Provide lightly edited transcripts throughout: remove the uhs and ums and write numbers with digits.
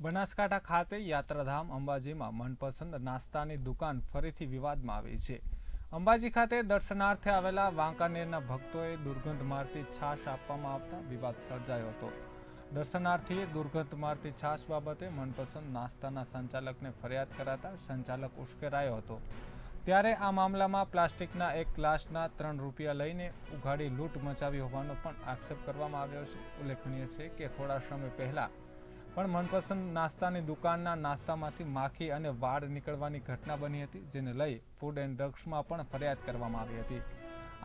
બનાસકાંઠા ખાતે યાત્રાધામ અંબાજીમાં મનપસંદ નાસ્તાની દુકાન ફરીથી વિવાદમાં આવી છે। અંબાજી ખાતે દર્શનાર્થે આવેલા વાંકાનેરના ભક્તોએ દુર્ગંધ મારતી છાશ આપવામાં આવતા વિવાદ સર્જાયો હતો। દર્શનાર્થીએ દુર્ગંધ મારતી છાશ બાબતે મનપસંદ નાસ્તાના સંચાલકને ફરિયાદ કરાતા સંચાલક ઉશ્કેરાયો હતો। ત્યારે આ મામલામાં પ્લાસ્ટિકના એક ગ્લાસના 3 રૂપિયા લઈને ઉઘાડી લૂંટ મચાવી હોવાનો પણ આક્ષેપ કરવામાં આવ્યો છે। ઉલ્લેખનીય છે કે થોડા સમય પહેલા પણ મનપસંદ નાસ્તાની દુકાનના નાસ્તામાંથી માખી અને વાળ નીકળવાની ઘટના બની હતી, જેને લઈ ફૂડ એન્ડ ડ્રગ્સમાં પણ ફરિયાદ કરવામાં આવી હતી।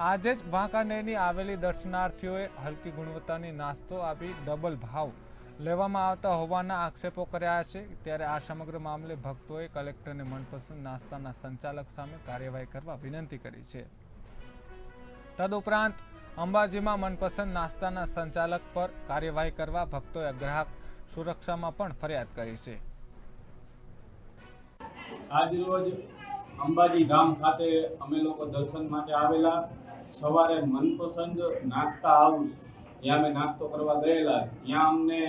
આજે જ વાંકાનેરની આવેલી દર્શનાર્થીઓએ હલકી ગુણવત્તાની નાસ્તો આપી ડબલ ભાવ લેવામાં આવતા હોવાના આક્ષેપો કર્યા છે। ત્યારે આ સમગ્ર મામલે ભક્તોએ કલેક્ટરને મનપસંદ નાસ્તાના સંચાલક સામે કાર્યવાહી કરવા વિનંતી કરી છે। તદુપરાંત અંબાજીમાં મનપસંદ નાસ્તાના સંચાલક પર કાર્યવાહી કરવા ભક્તોએ ગ્રાહક સુરક્ષામાં પણ ફરિયાદ કરી છે। આજ રોજ અંબાજી ધામ ખાતે અમે લોકો દર્શન માટે આવેલા। સવારે મનપસંદ નાસ્તા હાઉસ જ્યાં અમે નાસ્તો કરવા ગયેલા, જ્યાં અમને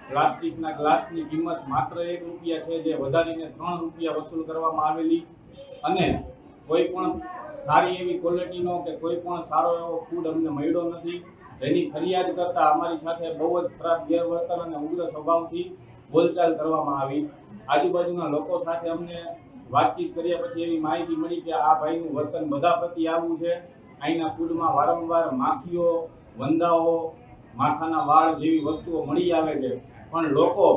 પ્લાસ્ટિકના ગ્લાસની કિંમત માત્ર 1 રૂપિયા છે, જે વધારીને 3 રૂપિયા વસૂલ કરવામાં આવેલી અને કોઈ પણ સારી એવી ક્વોલિટીનો કે કોઈ પણ સારો એવો ફૂડ અમને મળ્યો નથી। જેની ફરિયાદ કરતા અમારી સાથે બહુ જ ખરાબ ગેરવર્તન અને ઉગ્ર સ્વભાવથી બોલચાલ કરવામાં આવી। આજુબાજુના લોકો સાથે અમને વાતચીત કર્યા પછી એવી માહિતી મળી કે આ ભાઈનું વર્તન બધા પ્રતિ આવું છે। અહીંના ફૂડમાં વારંવાર માખીઓ, વંદાઓ, માથાના વાળ જેવી વસ્તુઓ મળી આવે છે, પણ લોકો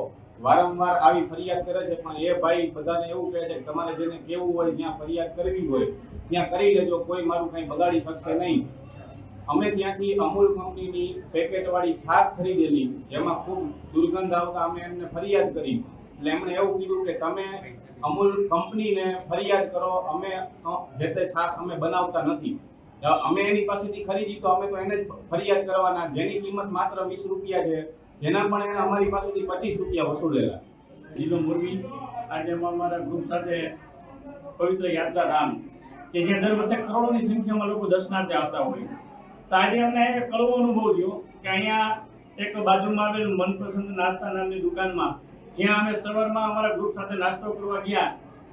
વારંવાર આવી ફરિયાદ કરે છે। પણ એ ભાઈ બધાને એવું કહે છે કે તમારે જેને કેવું હોય, જ્યાં ફરિયાદ કરવી હોય ત્યાં કરી લેજો, કોઈ મારું કંઈ બગાડી શકશે નહીં। અમે ત્યાંથી અમૂલ કંપનીની પેકેટવાળી છાશ ખરીદેલી, જેમાં ખૂબ દુર્ગંધ આવતા અમે એમને ફરિયાદ કરી। એટલે એમણે એવું કીધું કે તમે અમૂલ કંપનીને ફરિયાદ કરો, અમે જે તે છાશ અમે બનાવતા નથી। અમે એની પાસેથી ખરીદી તો અમે તો એને જ ફરિયાદ કરવાના, જેની કિંમત માત્ર 20 રૂપિયા છે, જેના પણ એને અમારી પાસેથી 25 રૂપિયા વસૂલેલા। જીલો મોરબી આજે અમારા ગ્રુપ સાથે પવિત્ર યાત્રાધામ કે જ્યાં દર વર્ષે કરોડોની સંખ્યામાં લોકો દર્શનાર્થે આવતા હોય, તો આજે અમને કડવો અનુભવ થયો કે અહીંયા એક બાજુમાં આવેલ મનપસંદ નાસ્તા નામની દુકાનમાં જ્યાં અમે સવારમાં અમારા ગ્રુપ સાથે નાસ્તો કરવા ગયા,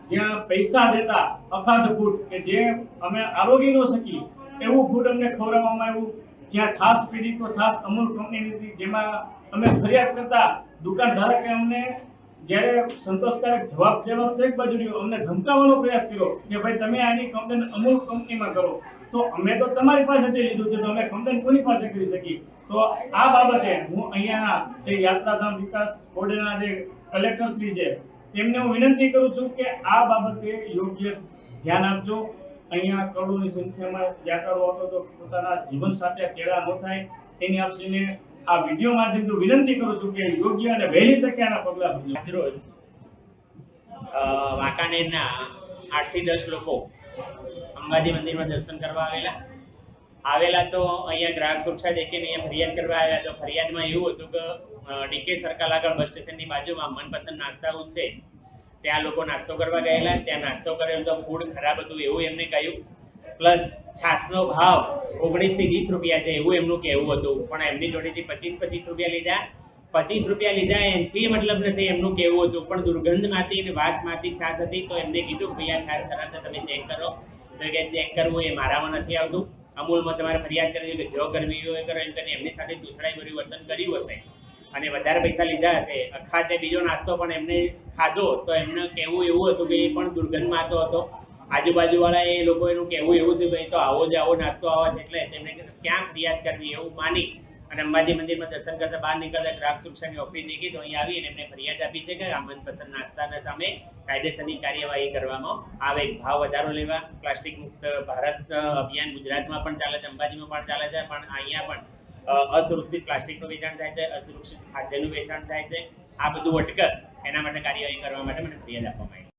જ્યાં પૈસા દેતા અખાધ ફૂડ કે જે અમે આરોગી ન શકી એવું ફૂડ અમને ખવડાવવામાં આવ્યું। જ્યાં છાશ પીધી તો છાશ અમૂલ કંપનીની હતી, જેમાં અમે ફરિયાદ કરતા દુકાન ધારકે અમને જ્યારે સંતોષકારક જવાબ દેવાનો તો એક બાજુ રહ્યો, અમને ધમકાવવાનો પ્રયાસ કર્યો કે ભાઈ તમે આની કમ્પ્લેન અમૂલ કંપનીમાં કરો। તો અમે તો તમારી પાસેથી લીધું છે, તો અમે કમ્પ્લેન કોની પાસે કરી શકીએ? તો આ બાબતે હું અહીંયાના જે યાત્રાધામ વિકાસ બોર્ડના જે કલેક્ટર શ્રી છે તેમને હું વિનંતી કરું છું કે આ બાબતે યોગ્ય ધ્યાન આપજો। અહીંયા કરોડોની સંખ્યામાં યાત્રાળુઓ આવતો તો પોતાના જીવન સાથે ચેડા ન થાય તેની આપને આ વિડીયો માધ્યમથી વિનંતી કરું છું કે યોગ્ય અને વહેલી તકે આના પગલાં ભરજો। આજરોજ વાંકાનેરના 8 થી 10 લોકો અંબાજી મંદિરમાં દર્શન કરવા આવેલા તો અહીંયા ગ્રાહક સુરક્ષા દેખીને અહીંયા ફરિયાદ કરવા આવ્યા। તો ફરિયાદમાં એવું હતું કે ડીકે સર્કલ આગળ બસ સ્ટેશનની બાજુમાં મનપસંદ નાસ્તા હાઉસ છે, ત્યાં લોકો નાસ્તો કરવા ગયેલા। ત્યાં નાસ્તો કરેલો તો ફૂડ ખરાબ હતું એવું એમને કહ્યું, પ્લસ છાશનો ભાવ 19 થી 20 રૂપિયા છે એવું એમનું કહેવું હતું, પણ એમની જોડેથી 25 રૂપિયા લીધા। 25 રૂપિયા લીધા એનાથી મતલબ નથી એમનું કહેવું હતું, પણ દુર્ગંધમાંથી અને વાસમાંથી છાશ હતી। તો એમને કીધું ભાઈ આ છાશ તરત તમે ચેક કરો, તો કે ચેક કરવું એ મારામાં નથી આવતું, અમૂલમાં તમારે ફરિયાદ કરવી કે જો કરવી હોય કરો એમ કરીને એમની સાથે દૂસરાઈ વર્તન કર્યું હશે અને વધારે પૈસા લીધા હશે। અખાતે બીજો નાસ્તો પણ એમને ખાધો તો એમને કહેવું એવું હતું કે એ પણ દુર્ગંધમાં હતો। આજુબાજુવાળા એ લોકો એનું કહેવું એવું હતું ભાઈ તો આવો નાસ્તો આવે છે, એટલે તેમને ક્યાં ફરિયાદ કરવી એવું માની અને અંબાજી મંદિરમાં દર્શન કરતા બહાર નીકળતા ગ્રાહક સુરક્ષાની ઓફિસ દેખી તો અહીં આવી અને એમને ફરિયાદ આપી છે કે આ મનપસંદ નાસ્તાના સામે કાયદેસરની કાર્યવાહી કરવામાં આવે। ભાવ વધારો લેવા પ્લાસ્ટિક મુક્ત ભારત અભિયાન ગુજરાતમાં પણ ચાલે છે, અંબાજીમાં પણ ચાલે છે, પણ અહીંયા પણ અસુરક્ષિત પ્લાસ્ટિકનું વેચાણ થાય છે, અસુરક્ષિત ખાદ્યનું વેચાણ થાય છે। આ બધું અટકે એના માટે કાર્યવાહી કરવા માટે મને ફરિયાદ આપવામાં આવી।